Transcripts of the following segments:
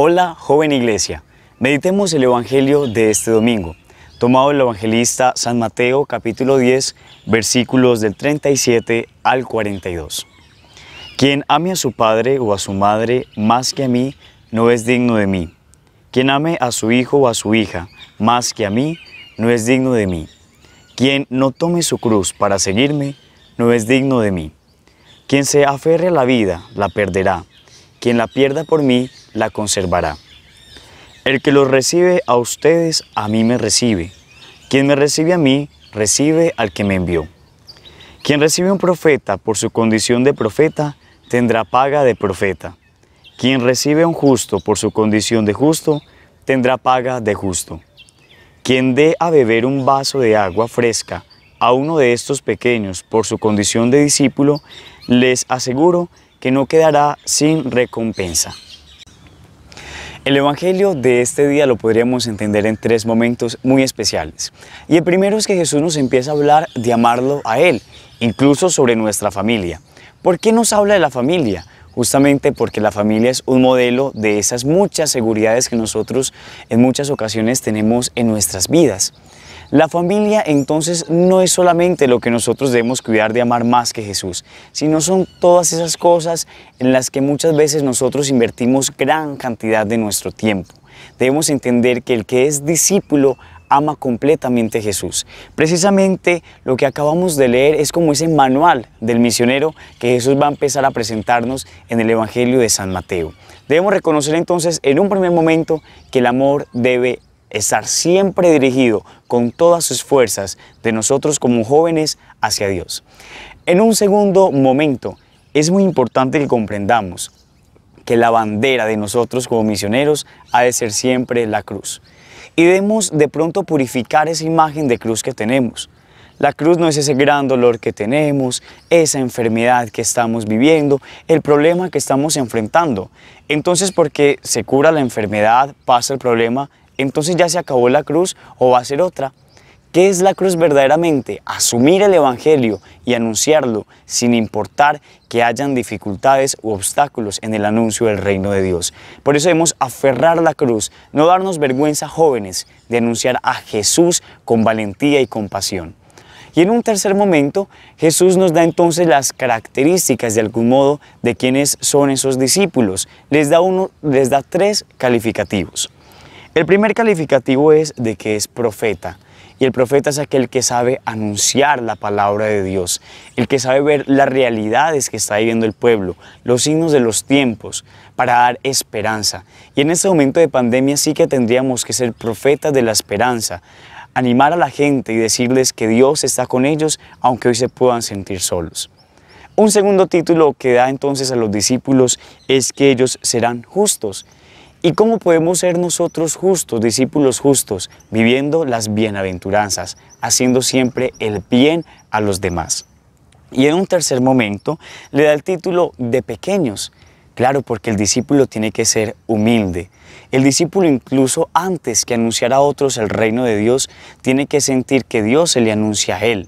Hola, joven iglesia. Meditemos el Evangelio de este domingo, tomado del evangelista San Mateo, capítulo 10, versículos del 37 al 42. Quien ame a su padre o a su madre más que a mí, no es digno de mí. Quien ame a su hijo o a su hija más que a mí, no es digno de mí. Quien no tome su cruz para seguirme, no es digno de mí. Quien se aferre a la vida, la perderá. Quien la pierda por mí, la conservará. El que los recibe a ustedes, a mí me recibe. Quien me recibe a mí, recibe al que me envió. Quien recibe a un profeta por su condición de profeta, tendrá paga de profeta. Quien recibe a un justo por su condición de justo, tendrá paga de justo. Quien dé a beber un vaso de agua fresca a uno de estos pequeños por su condición de discípulo, les aseguro que no quedará sin recompensa. El Evangelio de este día lo podríamos entender en tres momentos muy especiales. Y el primero es que Jesús nos empieza a hablar de amarlo a Él, incluso sobre nuestra familia. ¿Por qué nos habla de la familia? Justamente porque la familia es un modelo de esas muchas seguridades que nosotros en muchas ocasiones tenemos en nuestras vidas. La familia entonces no es solamente lo que nosotros debemos cuidar de amar más que Jesús, sino son todas esas cosas en las que muchas veces nosotros invertimos gran cantidad de nuestro tiempo. Debemos entender que el que es discípulo ama completamente a Jesús. Precisamente lo que acabamos de leer es como ese manual del misionero que Jesús va a empezar a presentarnos en el Evangelio de San Mateo. Debemos reconocer entonces en un primer momento que el amor debe estar siempre dirigido con todas sus fuerzas de nosotros como jóvenes hacia Dios. En un segundo momento, es muy importante que comprendamos que la bandera de nosotros como misioneros ha de ser siempre la cruz. Y debemos de pronto purificar esa imagen de cruz que tenemos. La cruz no es ese gran dolor que tenemos, esa enfermedad que estamos viviendo, el problema que estamos enfrentando. Entonces, porque se cura la enfermedad, pasa el problema, entonces ya se acabó la cruz o va a ser otra. ¿Qué es la cruz verdaderamente? Asumir el Evangelio y anunciarlo sin importar que hayan dificultades u obstáculos en el anuncio del reino de Dios. Por eso debemos aferrar la cruz, no darnos vergüenza, jóvenes, de anunciar a Jesús con valentía y compasión. Y en un tercer momento, Jesús nos da entonces las características de algún modo de quiénes son esos discípulos. Les da tres calificativos. El primer calificativo es de que es profeta, y el profeta es aquel que sabe anunciar la palabra de Dios, el que sabe ver las realidades que está viviendo el pueblo, los signos de los tiempos, para dar esperanza. Y en este momento de pandemia sí que tendríamos que ser profetas de la esperanza, animar a la gente y decirles que Dios está con ellos, aunque hoy se puedan sentir solos. Un segundo título que da entonces a los discípulos es que ellos serán justos. ¿Y cómo podemos ser nosotros justos, discípulos justos? Viviendo las bienaventuranzas, haciendo siempre el bien a los demás. Y en un tercer momento le da el título de pequeños. Claro, porque el discípulo tiene que ser humilde. El discípulo incluso antes que anunciar a otros el reino de Dios, tiene que sentir que Dios se le anuncia a él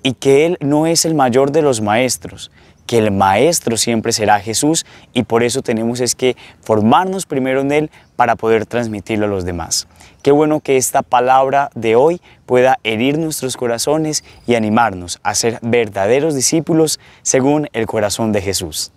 y que él no es el mayor de los maestros, que el maestro siempre será Jesús y por eso tenemos es que formarnos primero en Él para poder transmitirlo a los demás. Qué bueno que esta palabra de hoy pueda herir nuestros corazones y animarnos a ser verdaderos discípulos según el corazón de Jesús.